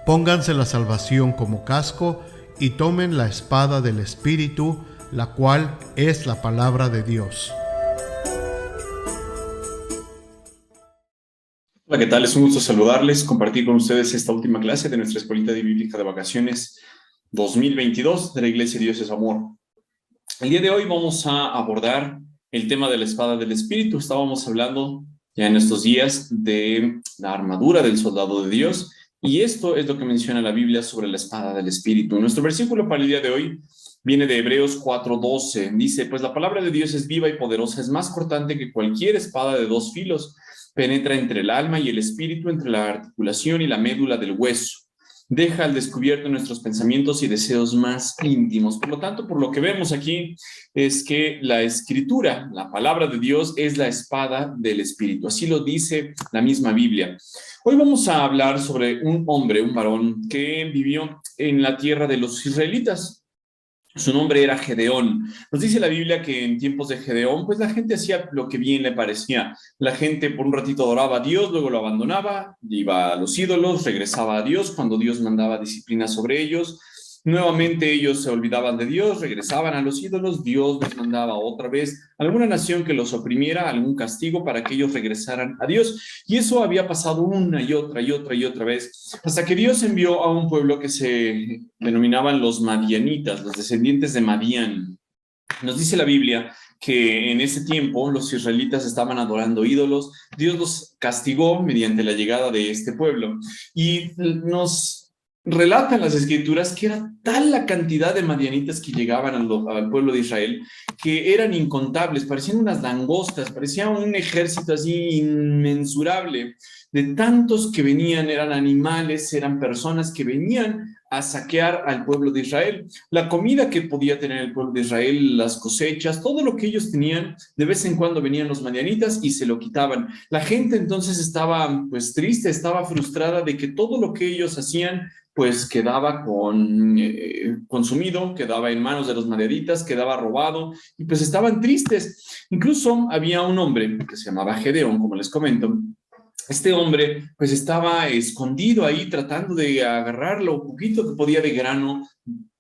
Pónganse la salvación como casco y tomen la espada del Espíritu, la cual es la palabra de Dios. Hola, ¿qué tal? Es un gusto saludarles, compartir con ustedes esta última clase de nuestra Escuelita Bíblica de Vacaciones 2022 de la Iglesia Dios es Amor. El día de hoy vamos a abordar el tema de la espada del Espíritu. Estábamos hablando ya en estos días de la armadura del soldado de Dios, y esto es lo que menciona la Biblia sobre la espada del Espíritu. Nuestro versículo para el día de hoy viene de Hebreos 4:12. Dice: pues la palabra de Dios es viva y poderosa, es más cortante que cualquier espada de dos filos, penetra entre el alma y el espíritu, entre la articulación y la médula del hueso. Deja al descubierto nuestros pensamientos y deseos más íntimos. Por lo tanto, por lo que vemos aquí, es que la Escritura, la palabra de Dios, es la espada del Espíritu. Así lo dice la misma Biblia. Hoy vamos a hablar sobre un hombre, un varón, que vivió en la tierra de los israelitas. Su nombre era Gedeón. Nos dice la Biblia que en tiempos de Gedeón, pues la gente hacía lo que bien le parecía. La gente por un ratito adoraba a Dios, luego lo abandonaba, iba a los ídolos, regresaba a Dios cuando Dios mandaba disciplina sobre ellos. Nuevamente ellos se olvidaban de Dios, regresaban a los ídolos, Dios les mandaba otra vez alguna nación que los oprimiera, algún castigo para que ellos regresaran a Dios. Y eso había pasado una y otra y otra y otra vez, hasta que Dios envió a un pueblo que se denominaban los madianitas, los descendientes de Madián. Nos dice la Biblia que en ese tiempo los israelitas estaban adorando ídolos. Dios los castigó mediante la llegada de este pueblo, y nos relatan las escrituras que era tal la cantidad de madianitas que llegaban al pueblo de Israel, que eran incontables, parecían unas langostas, parecía un ejército así inmensurable de tantos que venían. Eran animales, eran personas que venían a saquear al pueblo de Israel. La comida que podía tener el pueblo de Israel, las cosechas, todo lo que ellos tenían, de vez en cuando venían los madianitas y se lo quitaban. La gente entonces estaba pues triste, estaba frustrada de que todo lo que ellos hacían pues quedaba consumido, quedaba en manos de los madianitas, quedaba robado, y pues estaban tristes. Incluso había un hombre que se llamaba Gedeón, como les comento. Este hombre pues estaba escondido ahí tratando de agarrar lo poquito que podía de grano,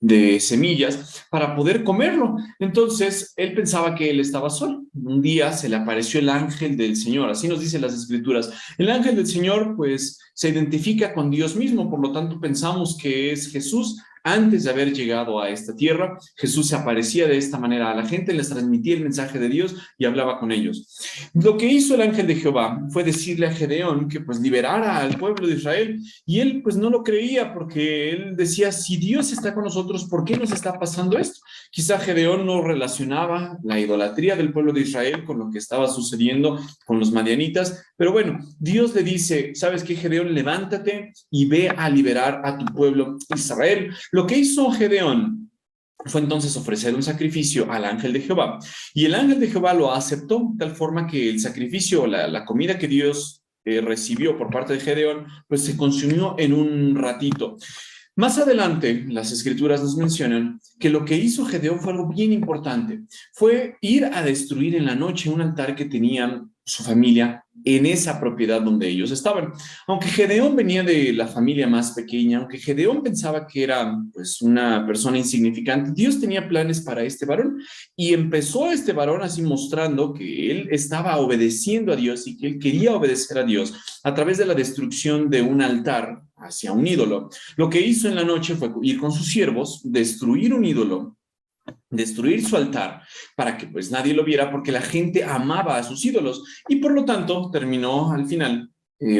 de semillas, para poder comerlo. Entonces él pensaba que él estaba solo. Un día se le apareció el ángel del Señor, así nos dicen las escrituras. El ángel del Señor pues se identifica con Dios mismo, por lo tanto pensamos que es Jesús. Antes de haber llegado a esta tierra, Jesús se aparecía de esta manera a la gente, les transmitía el mensaje de Dios y hablaba con ellos. Lo que hizo el ángel de Jehová fue decirle a Gedeón que pues liberara al pueblo de Israel, y él pues no lo creía, porque él decía: si Dios está con nosotros, ¿por qué nos está pasando esto? Quizá Gedeón no relacionaba la idolatría del pueblo de Israel con lo que estaba sucediendo con los madianitas, pero bueno, Dios le dice: ¿sabes qué, Gedeón? Levántate y ve a liberar a tu pueblo Israel. Lo que hizo Gedeón fue entonces ofrecer un sacrificio al ángel de Jehová, y el ángel de Jehová lo aceptó, de tal forma que el sacrificio, la comida que Dios recibió por parte de Gedeón, pues se consumió en un ratito. Más adelante, las escrituras nos mencionan que lo que hizo Gedeón fue algo bien importante. Fue ir a destruir en la noche un altar que tenía su familia en esa propiedad donde ellos estaban. Aunque Gedeón venía de la familia más pequeña, aunque Gedeón pensaba que era pues una persona insignificante, Dios tenía planes para este varón, y empezó este varón así mostrando que él estaba obedeciendo a Dios y que él quería obedecer a Dios a través de la destrucción de un altar hacia un ídolo. Lo que hizo en la noche fue ir con sus siervos, destruir un ídolo, destruir su altar, para que pues nadie lo viera, porque la gente amaba a sus ídolos, y por lo tanto terminó al final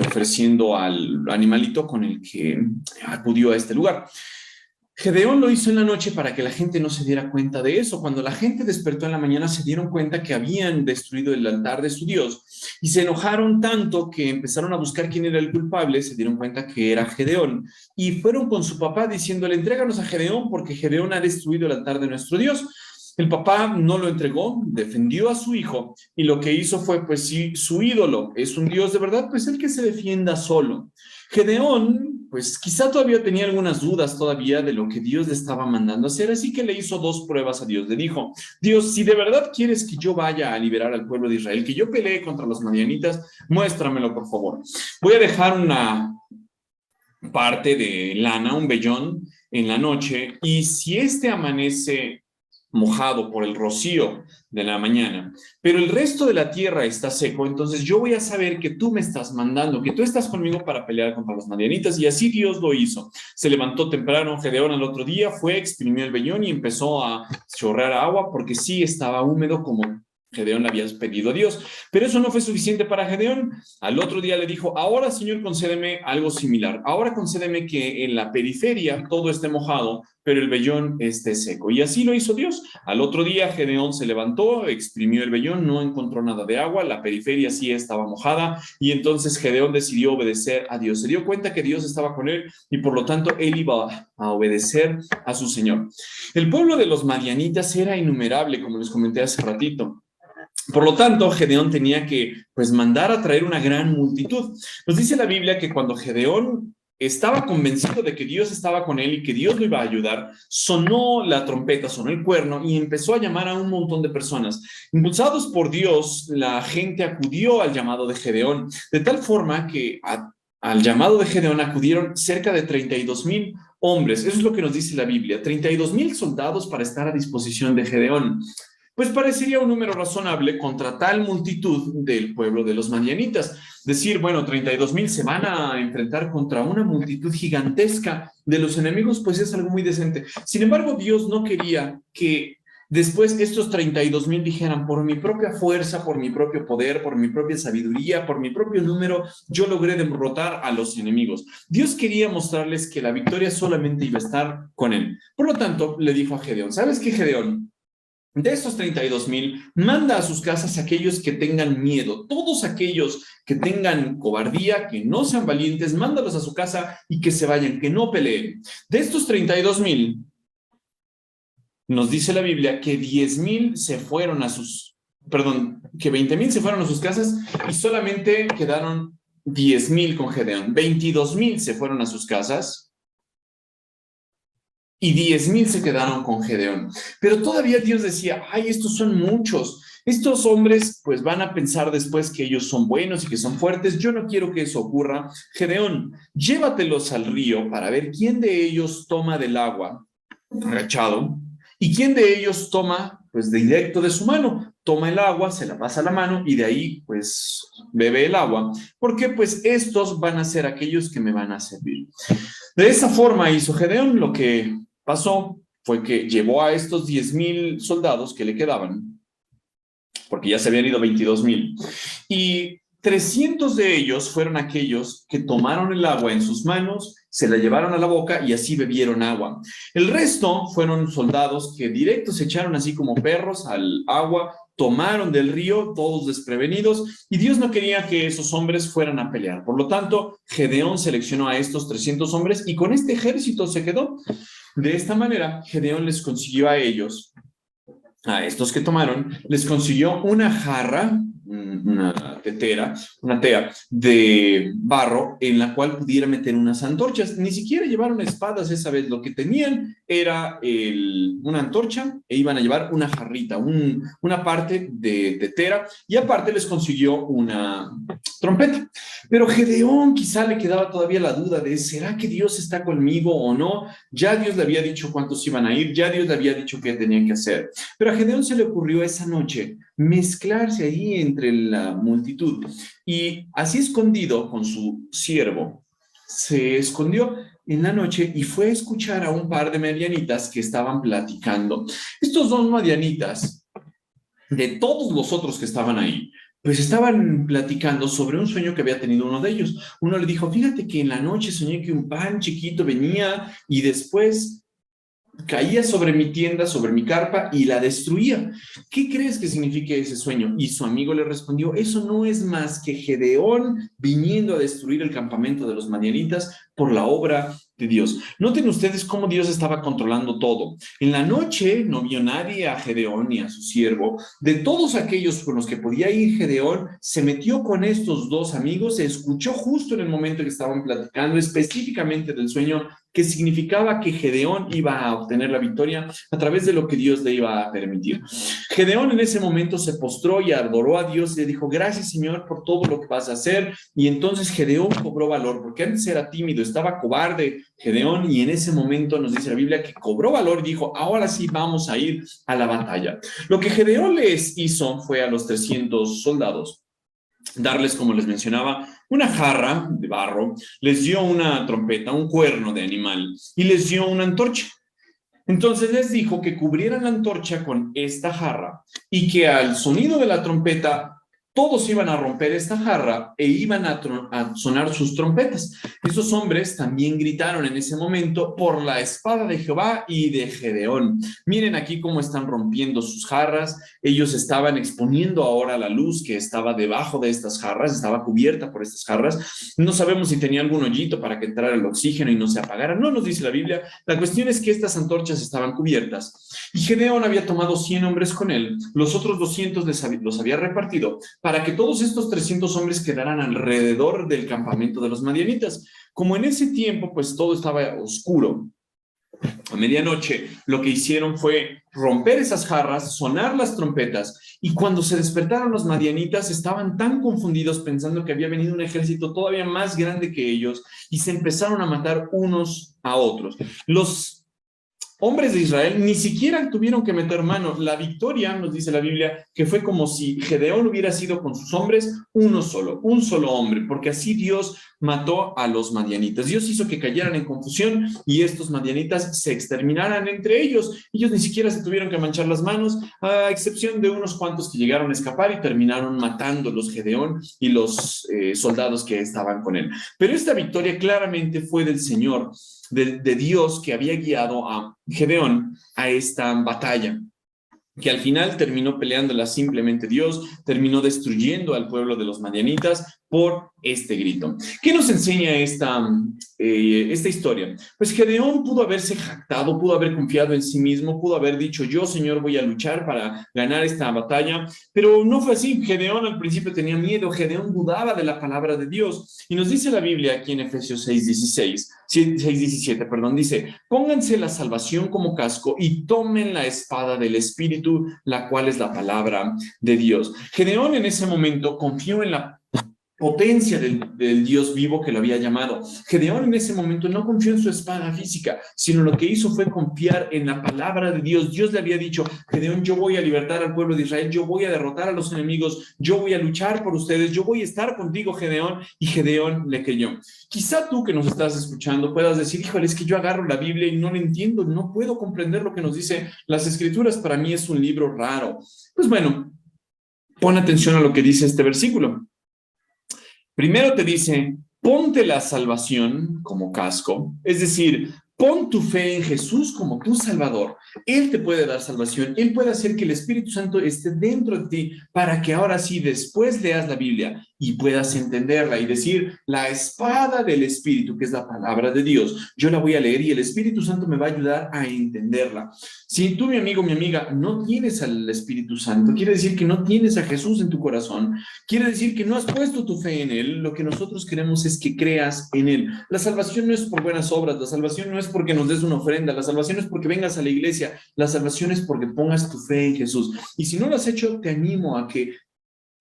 ofreciendo al animalito con el que acudió a este lugar. Gedeón lo hizo en la noche para que la gente no se diera cuenta de eso. Cuando la gente despertó en la mañana, se dieron cuenta que habían destruido el altar de su Dios, y se enojaron tanto que empezaron a buscar quién era el culpable. Se dieron cuenta que era Gedeón, y fueron con su papá diciéndole: entréganos a Gedeón, porque Gedeón ha destruido el altar de nuestro Dios. El papá no lo entregó, defendió a su hijo, y lo que hizo fue: pues si su ídolo es un Dios de verdad, pues el que se defienda solo. Gedeón, pues quizá todavía tenía algunas dudas todavía de lo que Dios le estaba mandando hacer, así que le hizo dos pruebas a Dios. Le dijo: Dios, si de verdad quieres que yo vaya a liberar al pueblo de Israel, que yo pelee contra los madianitas, muéstramelo, por favor. Voy a dejar parte de lana, un vellón, en la noche, y si este amanece mojado por el rocío de la mañana, pero el resto de la tierra está seco, entonces yo voy a saber que tú me estás mandando, que tú estás conmigo para pelear contra los madianitas, y así Dios lo hizo. Se levantó temprano Gedeón al otro día, fue, exprimió el vellón y empezó a chorrear agua porque sí estaba húmedo como Gedeón le había pedido a Dios, pero eso no fue suficiente para Gedeón. Al otro día le dijo, ahora Señor concédeme algo similar, ahora concédeme que en la periferia todo esté mojado, pero el vellón esté seco. Y así lo hizo Dios. Al otro día Gedeón se levantó, exprimió el vellón, no encontró nada de agua, la periferia sí estaba mojada, y entonces Gedeón decidió obedecer a Dios. Se dio cuenta que Dios estaba con él y por lo tanto él iba a obedecer a su Señor. El pueblo de los madianitas era innumerable, como les comenté hace ratito. Por lo tanto, Gedeón tenía que mandar a traer una gran multitud. Nos dice la Biblia que cuando Gedeón estaba convencido de que Dios estaba con él y que Dios lo iba a ayudar, sonó la trompeta, sonó el cuerno y empezó a llamar a un montón de personas. Impulsados por Dios, la gente acudió al llamado de Gedeón, de tal forma que al llamado de Gedeón acudieron cerca de 32,000 hombres. Eso es lo que nos dice la Biblia, 32,000 soldados para estar a disposición de Gedeón. Pues parecería un número razonable contra tal multitud del pueblo de los madianitas. Decir, bueno, 32,000 se van a enfrentar contra una multitud gigantesca de los enemigos, pues es algo muy decente. Sin embargo, Dios no quería que después estos 32,000 dijeran, por mi propia fuerza, por mi propio poder, por mi propia sabiduría, por mi propio número, yo logré derrotar a los enemigos. Dios quería mostrarles que la victoria solamente iba a estar con él. Por lo tanto, le dijo a Gedeón, ¿sabes qué, Gedeón? De estos 32,000, manda a sus casas a aquellos que tengan miedo, todos aquellos que tengan cobardía, que no sean valientes, mándalos a su casa y que se vayan, que no peleen. De estos 32,000, nos dice la Biblia que 10,000 se fueron a sus, perdón, que 20,000 se fueron a sus casas y solamente quedaron 10,000 con Gedeón. 22,000 se fueron a sus casas y 10,000 se quedaron con Gedeón. Pero todavía Dios decía, ay, estos son muchos. Estos hombres pues van a pensar después que ellos son buenos y que son fuertes. Yo no quiero que eso ocurra. Gedeón, llévatelos al río para ver quién de ellos toma del agua agachado y quién de ellos toma pues directo de su mano. Toma el agua, se la pasa a la mano y de ahí pues bebe el agua. Porque pues estos van a ser aquellos que me van a servir. De esa forma hizo Gedeón. Lo que pasó fue que llevó a estos 10,000 soldados que le quedaban, porque ya se habían ido 22,000, y 300 de ellos fueron aquellos que tomaron el agua en sus manos, se la llevaron a la boca y así bebieron agua. El resto fueron soldados que directo se echaron así como perros al agua, tomaron del río, todos desprevenidos, y Dios no quería que esos hombres fueran a pelear. Por lo tanto, Gedeón seleccionó a estos 300 hombres y con este ejército se quedó. De esta manera, Gedeón les consiguió a ellos, a estos que tomaron, les consiguió una jarra, una tetera, una tea de barro en la cual pudiera meter unas antorchas. Ni siquiera llevaron espadas esa vez, lo que tenían era una antorcha e iban a llevar una jarrita, una parte de tetera, y aparte les consiguió una trompeta. Pero Gedeón quizá le quedaba todavía la duda de, ¿será que Dios está conmigo o no? Ya Dios le había dicho cuántos iban a ir, ya Dios le había dicho qué tenían que hacer. Pero a Gedeón se le ocurrió esa noche mezclarse ahí entre la multitud y así escondido con su siervo, se escondió en la noche y fue a escuchar a un par de madianitas que estaban platicando. Estos dos madianitas, de todos los otros que estaban ahí, pues estaban platicando sobre un sueño que había tenido uno de ellos. Uno le dijo, fíjate que en la noche soñé que un pan chiquito venía y después caía sobre mi tienda, sobre mi carpa y la destruía. ¿Qué crees que significa ese sueño? Y su amigo le respondió, eso no es más que Gedeón viniendo a destruir el campamento de los madianitas por la obra de Dios. Noten ustedes cómo Dios estaba controlando todo. En la noche no vio nadie a Gedeón ni a su siervo. De todos aquellos con los que podía ir Gedeón, se metió con estos dos amigos, se escuchó justo en el momento que estaban platicando específicamente del sueño que significaba que Gedeón iba a obtener la victoria a través de lo que Dios le iba a permitir. Gedeón en ese momento se postró y adoró a Dios y le dijo, gracias Señor por todo lo que vas a hacer. Y entonces Gedeón cobró valor, porque antes era tímido, estaba cobarde Gedeón, y en ese momento nos dice la Biblia que cobró valor y dijo, ahora sí vamos a ir a la batalla. Lo que Gedeón les hizo fue a los 300 soldados darles, como les mencionaba, una jarra de barro, les dio una trompeta, un cuerno de animal y les dio una antorcha. Entonces les dijo que cubrieran la antorcha con esta jarra y que al sonido de la trompeta todos iban a romper esta jarra e iban a sonar sus trompetas. Esos hombres también gritaron en ese momento por la espada de Jehová y de Gedeón. Miren aquí cómo están rompiendo sus jarras. Ellos estaban exponiendo ahora la luz que estaba debajo de estas jarras, estaba cubierta por estas jarras. No sabemos si tenía algún hoyito para que entrara el oxígeno y no se apagara. No nos dice la Biblia. La cuestión es que estas antorchas estaban cubiertas. Y Gedeón había tomado 100 hombres con él. Los otros 200 los había repartido para que todos estos 300 hombres quedaran alrededor del campamento de los madianitas. Como en ese tiempo, pues todo estaba oscuro, a medianoche, lo que hicieron fue romper esas jarras, sonar las trompetas, y cuando se despertaron los madianitas estaban tan confundidos pensando que había venido un ejército todavía más grande que ellos, y se empezaron a matar unos a otros. Los hombres de Israel ni siquiera tuvieron que meter mano. La victoria, nos dice la Biblia, que fue como si Gedeón hubiera sido con sus hombres un solo hombre, porque así Dios mató a los madianitas. Dios hizo que cayeran en confusión y estos madianitas se exterminaran entre ellos. Ellos ni siquiera se tuvieron que manchar las manos, a excepción de unos cuantos que llegaron a escapar y terminaron matando los Gedeón y los soldados que estaban con él. Pero esta victoria claramente fue del Señor, de Dios, que había guiado a Gedeón a esta batalla, que al final terminó peleándola simplemente Dios, terminó destruyendo al pueblo de los madianitas por este grito. ¿Qué nos enseña esta historia? Pues Gedeón pudo haberse jactado, pudo haber confiado en sí mismo, pudo haber dicho, yo, Señor, voy a luchar para ganar esta batalla, pero no fue así. Gedeón al principio tenía miedo, Gedeón dudaba de la palabra de Dios, y nos dice la Biblia aquí en Efesios 6:17, dice, pónganse la salvación como casco y tomen la espada del Espíritu, la cual es la palabra de Dios. Gedeón en ese momento confió en la potencia del Dios vivo que lo había llamado. Gedeón en ese momento no confió en su espada física, sino lo que hizo fue confiar en la palabra de Dios. Dios le había dicho, Gedeón, yo voy a libertar al pueblo de Israel, yo voy a derrotar a los enemigos, yo voy a luchar por ustedes, yo voy a estar contigo, Gedeón, y Gedeón le creyó. Quizá tú que nos estás escuchando puedas decir, híjole, es que yo agarro la Biblia y no la entiendo, no puedo comprender lo que nos dice las Escrituras, para mí es un libro raro. Pues bueno, pon atención a lo que dice este versículo. Primero te dice, ponte la salvación como casco, es decir, pon tu fe en Jesús como tu Salvador. Él te puede dar salvación, Él puede hacer que el Espíritu Santo esté dentro de ti para que ahora sí, después leas la Biblia y puedas entenderla y decir, la espada del Espíritu, que es la palabra de Dios, yo la voy a leer y el Espíritu Santo me va a ayudar a entenderla. Si tú, mi amigo, mi amiga, no tienes al Espíritu Santo, quiere decir que no tienes a Jesús en tu corazón, quiere decir que no has puesto tu fe en Él. Lo que nosotros queremos es que creas en Él. La salvación no es por buenas obras, la salvación no es porque nos des una ofrenda, la salvación es porque vengas a la iglesia, la salvación es porque pongas tu fe en Jesús. Y si no lo has hecho, te animo a que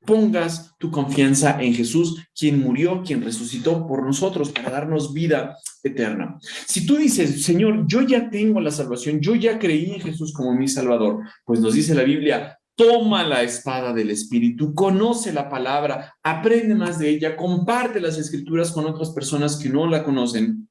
pongas tu confianza en Jesús, quien murió, quien resucitó por nosotros para darnos vida eterna. Si tú dices, Señor, yo ya tengo la salvación, yo ya creí en Jesús como mi Salvador, pues nos dice la Biblia, toma la espada del Espíritu, conoce la palabra, aprende más de ella, comparte las Escrituras con otras personas que no la conocen.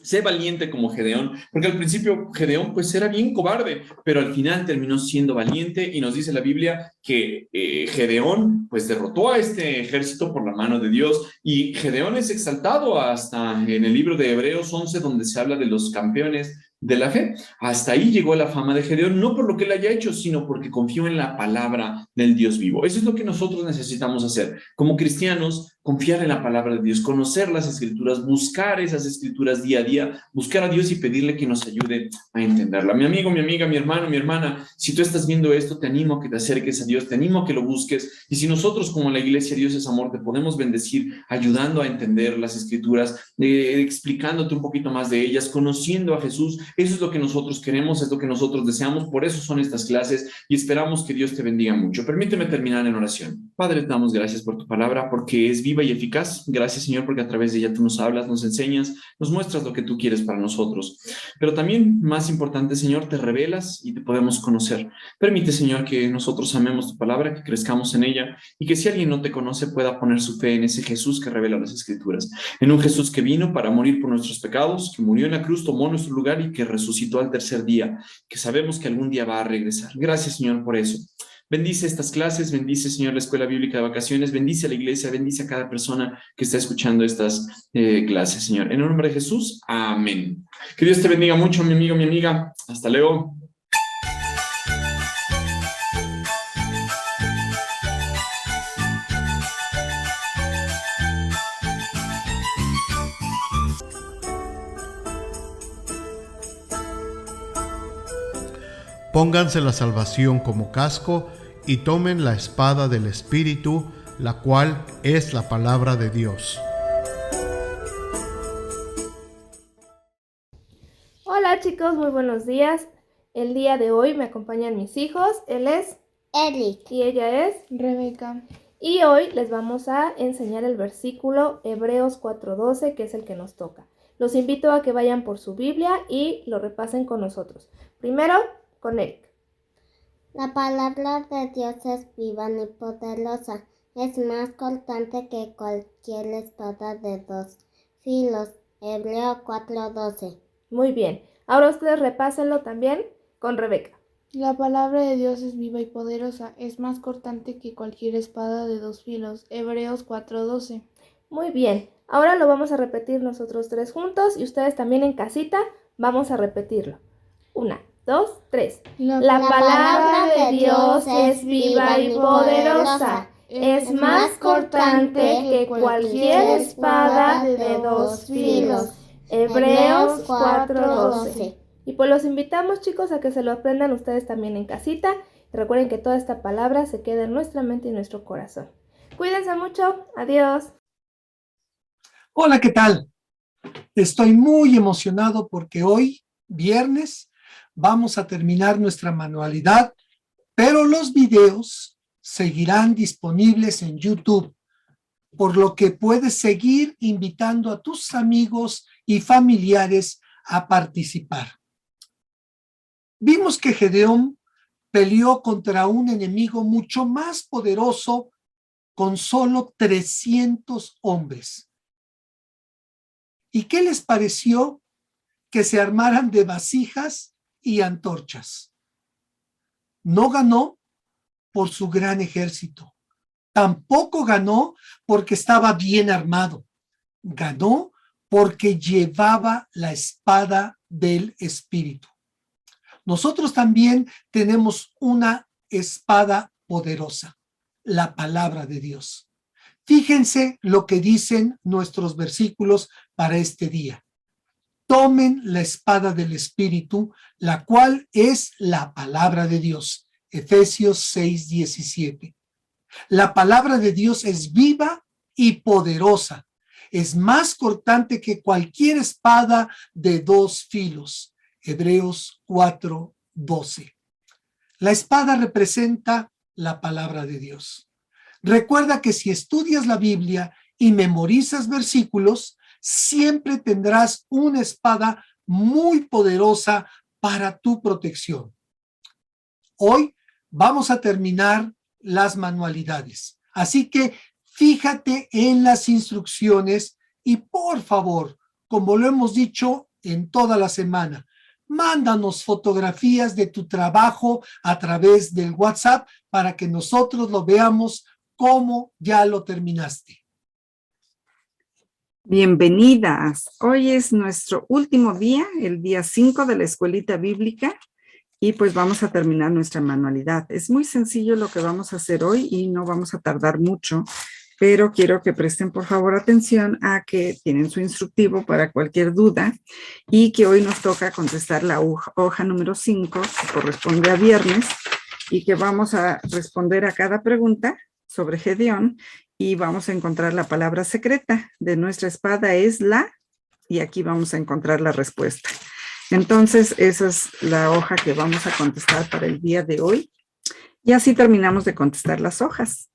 Sé valiente como Gedeón, porque al principio Gedeón pues era bien cobarde, pero al final terminó siendo valiente y nos dice la Biblia que Gedeón pues derrotó a este ejército por la mano de Dios, y Gedeón es exaltado hasta en el libro de Hebreos 11, donde se habla de los campeones de la fe. Hasta ahí llegó la fama de Gedeón, no por lo que él haya hecho, sino porque confió en la palabra del Dios vivo. Eso es lo que nosotros necesitamos hacer. Como cristianos, confiar en la palabra de Dios, conocer las escrituras, buscar esas escrituras día a día, buscar a Dios y pedirle que nos ayude a entenderla. Mi amigo, mi amiga, mi hermano, mi hermana, si tú estás viendo esto, te animo a que te acerques a Dios, te animo a que lo busques, y si nosotros como la iglesia Dios es Amor te podemos bendecir ayudando a entender las escrituras, explicándote un poquito más de ellas, conociendo a Jesús, eso es lo que nosotros queremos, es lo que nosotros deseamos, por eso son estas clases y esperamos que Dios te bendiga mucho. Permíteme terminar en oración. Padre, te damos gracias por tu palabra, porque es viva y eficaz. Gracias, Señor, porque a través de ella tú nos hablas, nos enseñas, nos muestras lo que tú quieres para nosotros. Pero también, más importante, Señor, te revelas y te podemos conocer. Permite, Señor, que nosotros amemos tu palabra, que crezcamos en ella y que si alguien no te conoce pueda poner su fe en ese Jesús que revela las Escrituras, en un Jesús que vino para morir por nuestros pecados, que murió en la cruz, tomó nuestro lugar y que resucitó al tercer día, que sabemos que algún día va a regresar. Gracias, Señor, por eso. Bendice estas clases, bendice, Señor, la Escuela Bíblica de Vacaciones, bendice a la iglesia, bendice a cada persona que está escuchando estas clases, Señor. En el nombre de Jesús, amén. Que Dios te bendiga mucho, mi amigo, mi amiga. Hasta luego. Pónganse la salvación como casco y tomen la espada del Espíritu, la cual es la palabra de Dios. Hola chicos, muy buenos días. El día de hoy me acompañan mis hijos. Él es Eric y ella es Rebeca. Y hoy les vamos a enseñar el versículo Hebreos 4:12, que es el que nos toca. Los invito a que vayan por su Biblia y lo repasen con nosotros. Primero, con Eric. La palabra de Dios es viva y poderosa, es más cortante que cualquier espada de dos filos. Hebreos 4:12. Muy bien. Ahora ustedes repásenlo también con Rebeca. La palabra de Dios es viva y poderosa, es más cortante que cualquier espada de dos filos. Hebreos 4:12. Muy bien. Ahora lo vamos a repetir nosotros tres juntos y ustedes también en casita vamos a repetirlo. 1, 2, 3. La palabra de Dios es viva y poderosa. Es más cortante que cualquier espada de dos filos. Hebreos 4:12. Y pues los invitamos, chicos, a que se lo aprendan ustedes también en casita. Y recuerden que toda esta palabra se queda en nuestra mente y nuestro corazón. Cuídense mucho. Adiós. Hola, ¿qué tal? Estoy muy emocionado porque hoy, viernes, vamos a terminar nuestra manualidad, pero los videos seguirán disponibles en YouTube, por lo que puedes seguir invitando a tus amigos y familiares a participar. Vimos que Gedeón peleó contra un enemigo mucho más poderoso con solo 300 hombres. ¿Y qué les pareció que se armaran de vasijas y antorchas? No ganó por su gran ejército. Tampoco ganó porque estaba bien armado. Ganó porque llevaba la espada del Espíritu. Nosotros también tenemos una espada poderosa, la palabra de Dios. Fíjense lo que dicen nuestros versículos para este día. Tomen la espada del Espíritu, la cual es la palabra de Dios. Efesios 6:17. La palabra de Dios es viva y poderosa. Es más cortante que cualquier espada de dos filos. Hebreos 4:12. La espada representa la palabra de Dios. Recuerda que si estudias la Biblia y memorizas versículos, siempre tendrás una espada muy poderosa para tu protección. Hoy vamos a terminar las manualidades, así que fíjate en las instrucciones y por favor, como lo hemos dicho en toda la semana, mándanos fotografías de tu trabajo a través del WhatsApp para que nosotros lo veamos cómo ya lo terminaste. Bienvenidas. Hoy es nuestro último día, el día 5 de la escuelita bíblica, y pues vamos a terminar nuestra manualidad. Es muy sencillo lo que vamos a hacer hoy y no vamos a tardar mucho. pero quiero que presten por favor atención a que tienen su instructivo para cualquier duda y que hoy nos toca contestar la hoja número 5, que corresponde a viernes, y que vamos a responder a cada pregunta sobre Gedeón y vamos a encontrar la palabra secreta de nuestra espada es la, y aquí vamos a encontrar la respuesta. Entonces, esa es la hoja que vamos a contestar para el día de hoy. Y así terminamos de contestar las hojas.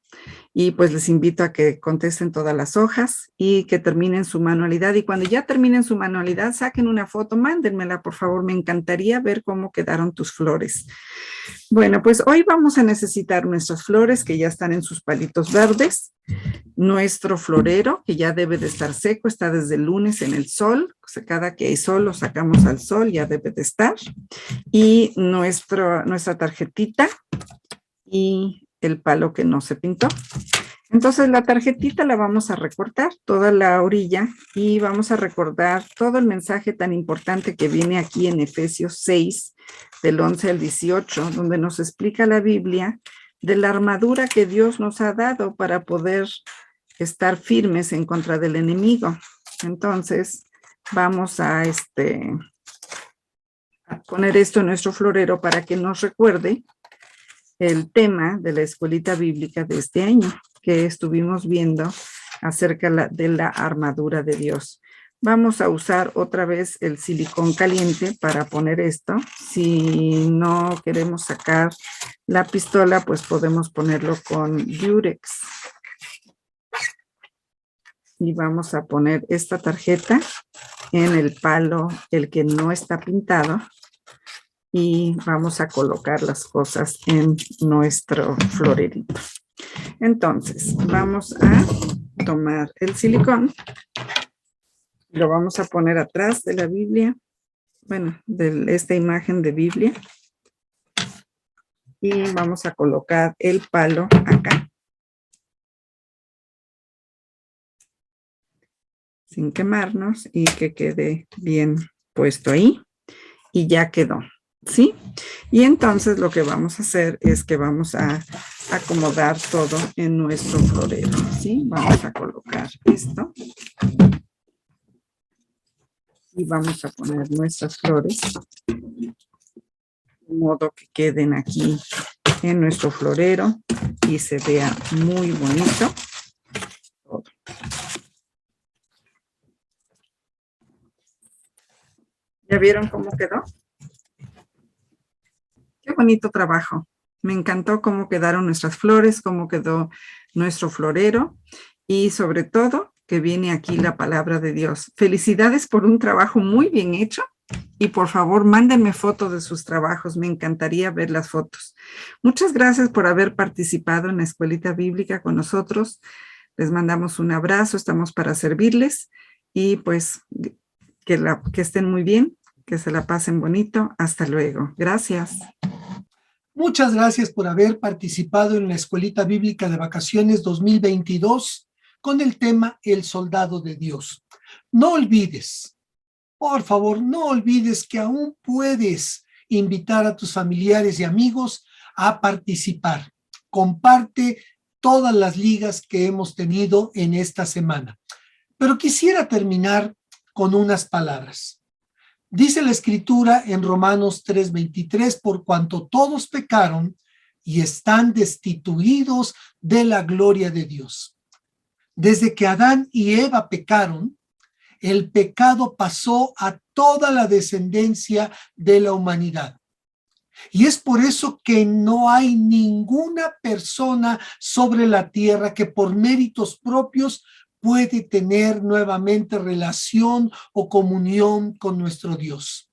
Y pues les invito a que contesten todas las hojas y que terminen su manualidad. Y cuando ya terminen su manualidad, saquen una foto, mándenmela, por favor. Me encantaría ver cómo quedaron tus flores. Bueno, pues hoy vamos a necesitar nuestras flores que ya están en sus palitos verdes. Nuestro florero, que ya debe de estar seco, está desde el lunes en el sol. O sea, cada que hay sol lo sacamos al sol, ya debe de estar. Y nuestra tarjetita y el palo que no se pintó. Entonces la tarjetita la vamos a recortar toda la orilla y vamos a recordar todo el mensaje tan importante que viene aquí en Efesios 6, del 11 al 18, donde nos explica la Biblia de la armadura que Dios nos ha dado para poder estar firmes en contra del enemigo. Entonces vamos a poner esto en nuestro florero para que nos recuerde el tema de la escuelita bíblica de este año, que estuvimos viendo acerca de la armadura de Dios. Vamos a usar otra vez el silicón caliente para poner esto. Si no queremos sacar la pistola, pues podemos ponerlo con Durex. Y vamos a poner esta tarjeta en el palo, el que no está pintado. Y vamos a colocar las cosas en nuestro florerito. Entonces, vamos a tomar el silicón, lo vamos a poner atrás de la Biblia, bueno, de esta imagen de Biblia, y vamos a colocar el palo acá, sin quemarnos y que quede bien puesto ahí, y ya quedó. ¿Sí? Y entonces lo que vamos a hacer es que vamos a acomodar todo en nuestro florero, ¿sí? Vamos a colocar esto y vamos a poner nuestras flores de modo que queden aquí en nuestro florero y se vea muy bonito todo. ¿Ya vieron cómo quedó? Qué bonito trabajo. Me encantó cómo quedaron nuestras flores, cómo quedó nuestro florero y sobre todo que viene aquí la palabra de Dios. Felicidades por un trabajo muy bien hecho y por favor mándenme fotos de sus trabajos. Me encantaría ver las fotos. Muchas gracias por haber participado en la escuelita bíblica con nosotros. Les mandamos un abrazo, estamos para servirles y pues que estén muy bien, que se la pasen bonito. Hasta luego. Gracias. Muchas gracias por haber participado en la Escuelita Bíblica de Vacaciones 2022 con el tema El Soldado de Dios. No olvides, por favor, no olvides que aún puedes invitar a tus familiares y amigos a participar. Comparte todas las ligas que hemos tenido en esta semana. Pero quisiera terminar con unas palabras. Dice la Escritura en Romanos 3:23, por cuanto todos pecaron y están destituidos de la gloria de Dios. Desde que Adán y Eva pecaron, el pecado pasó a toda la descendencia de la humanidad. Y es por eso que no hay ninguna persona sobre la tierra que por méritos propios puede tener nuevamente relación o comunión con nuestro Dios.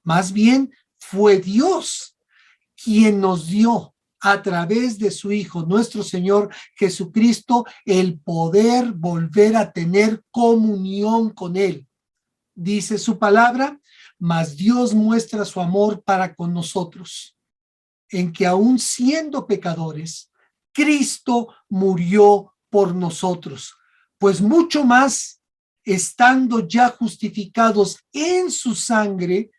Más bien, fue Dios quien nos dio a través de su Hijo, nuestro Señor Jesucristo, el poder volver a tener comunión con Él. Dice su palabra, mas Dios muestra su amor para con nosotros, en que aún siendo pecadores, Cristo murió por nosotros, pues mucho más, estando ya justificados en su sangre,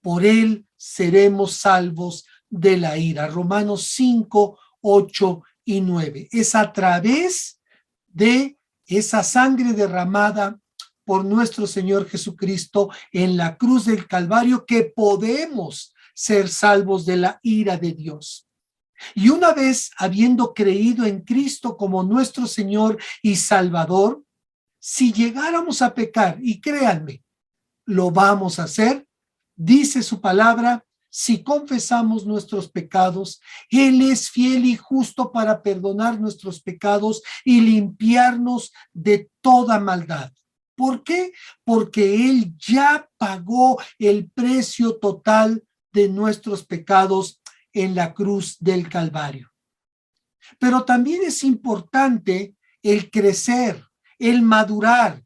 por él seremos salvos de la ira. Romanos 5, 8 y 9. Es a través de esa sangre derramada por nuestro Señor Jesucristo en la cruz del Calvario que podemos ser salvos de la ira de Dios. Y una vez habiendo creído en Cristo como nuestro Señor y Salvador, si llegáramos a pecar, y créanme, lo vamos a hacer, dice su palabra, si confesamos nuestros pecados, Él es fiel y justo para perdonar nuestros pecados y limpiarnos de toda maldad. ¿Por qué? Porque Él ya pagó el precio total de nuestros pecados en la cruz del Calvario. Pero también es importante el crecer, el madurar,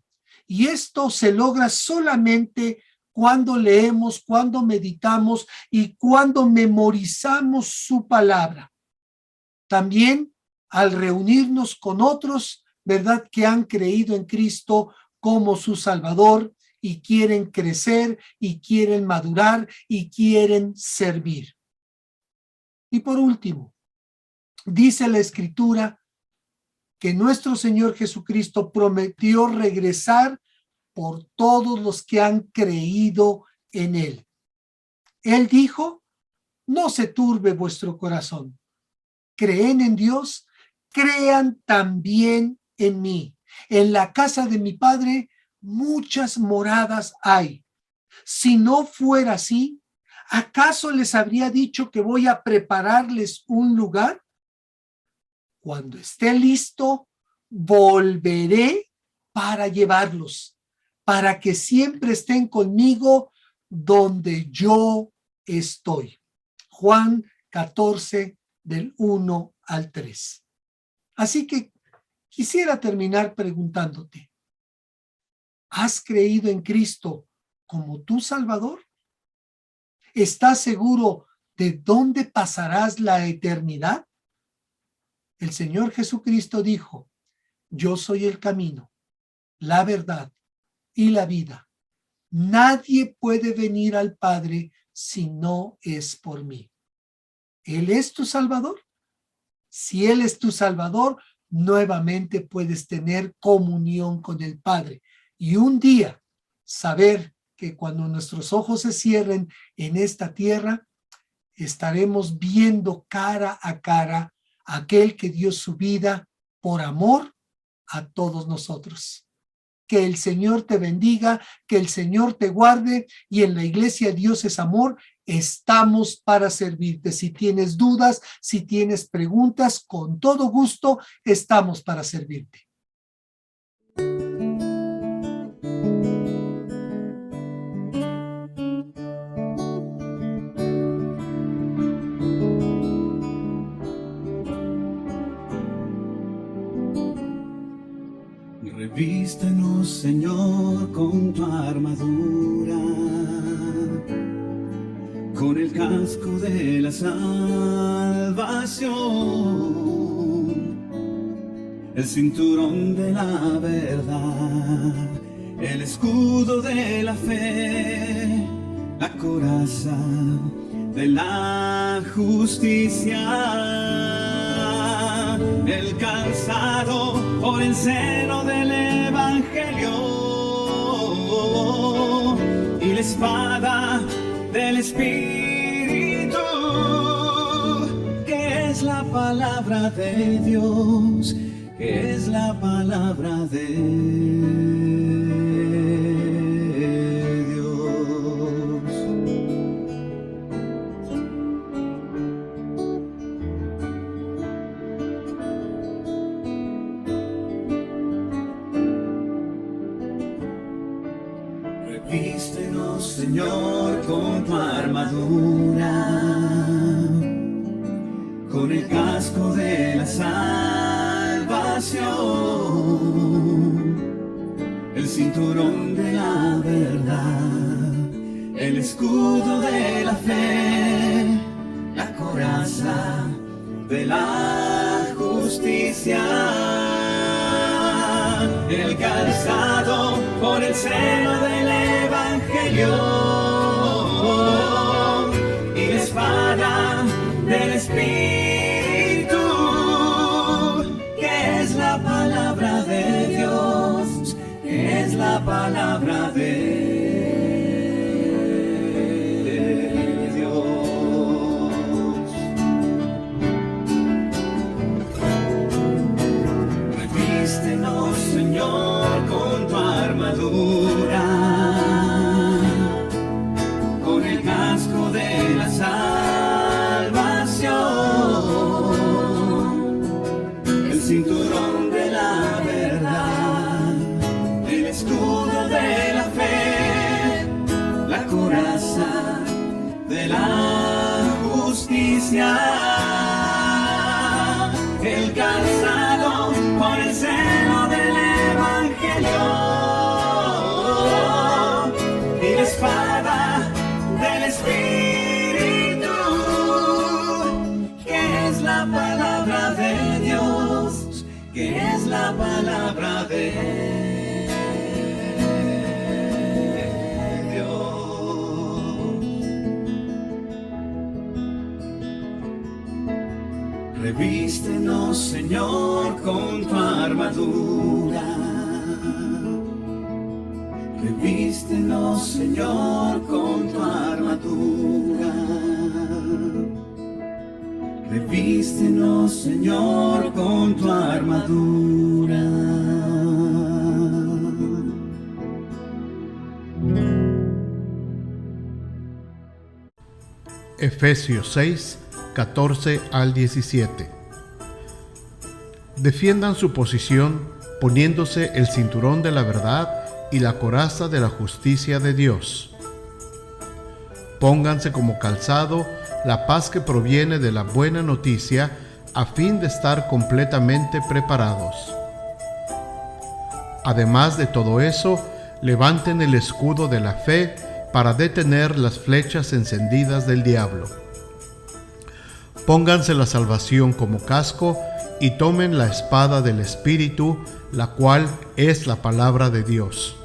y esto se logra solamente cuando leemos, cuando meditamos y cuando memorizamos su palabra. También al reunirnos con otros, ¿verdad?, que han creído en Cristo como su Salvador y quieren crecer y quieren madurar y quieren servir. Y por último, dice la Escritura que nuestro Señor Jesucristo prometió regresar por todos los que han creído en Él. Él dijo, no se turbe vuestro corazón. Creen en Dios, crean también en mí. En la casa de mi Padre muchas moradas hay. Si no fuera así, ¿acaso les habría dicho que voy a prepararles un lugar? Cuando esté listo, volveré para llevarlos, para que siempre estén conmigo donde yo estoy. Juan 14, del 1 al 3. Así que quisiera terminar preguntándote, ¿has creído en Cristo como tu Salvador? ¿Estás seguro de dónde pasarás la eternidad? El Señor Jesucristo dijo, yo soy el camino, la verdad y la vida. Nadie puede venir al Padre si no es por mí. ¿Él es tu Salvador? Si Él es tu Salvador, nuevamente puedes tener comunión con el Padre. Y un día saber que cuando nuestros ojos se cierren en esta tierra, estaremos viendo cara a cara a aquel que dio su vida por amor a todos nosotros. Que el Señor te bendiga, que el Señor te guarde, y en la iglesia Dios es Amor estamos para servirte. Si tienes dudas, si tienes preguntas, con todo gusto estamos para servirte. Revístenos, Señor, con tu armadura, con el casco de la salvación, el cinturón de la verdad, el escudo de la fe, la coraza de la justicia, el calzado por el seno del Evangelio y la espada del Espíritu, que es la palabra de Dios, que es la palabra de Dios. Revístenos, Señor, con tu armadura, con el casco de la salvación, el cinturón de la verdad, el escudo de la fe, la coraza de la justicia, el calzado por el seno del Evangelio y la espada del Espíritu, Revístenos, Señor, con tu armadura, con el casco de la salvación, el cinturón de la verdad, el escudo de la fe, la coraza de la justicia, el calzado con el celo del evangelio y la espada del espíritu, que es la palabra de Dios, que es la palabra de Dios. Revístenos, Señor, con tu armadura. Revístenos, Señor, con tu armadura. Revístenos, Señor, con tu armadura. Efesios 6, 14 al 17. Defiendan su posición poniéndose el cinturón de la verdad y la coraza de la justicia de Dios. Pónganse como calzado la paz que proviene de la buena noticia, a fin de estar completamente preparados. Además de todo eso, levanten el escudo de la fe para detener las flechas encendidas del diablo. Pónganse la salvación como casco y tomen la espada del Espíritu, la cual es la palabra de Dios.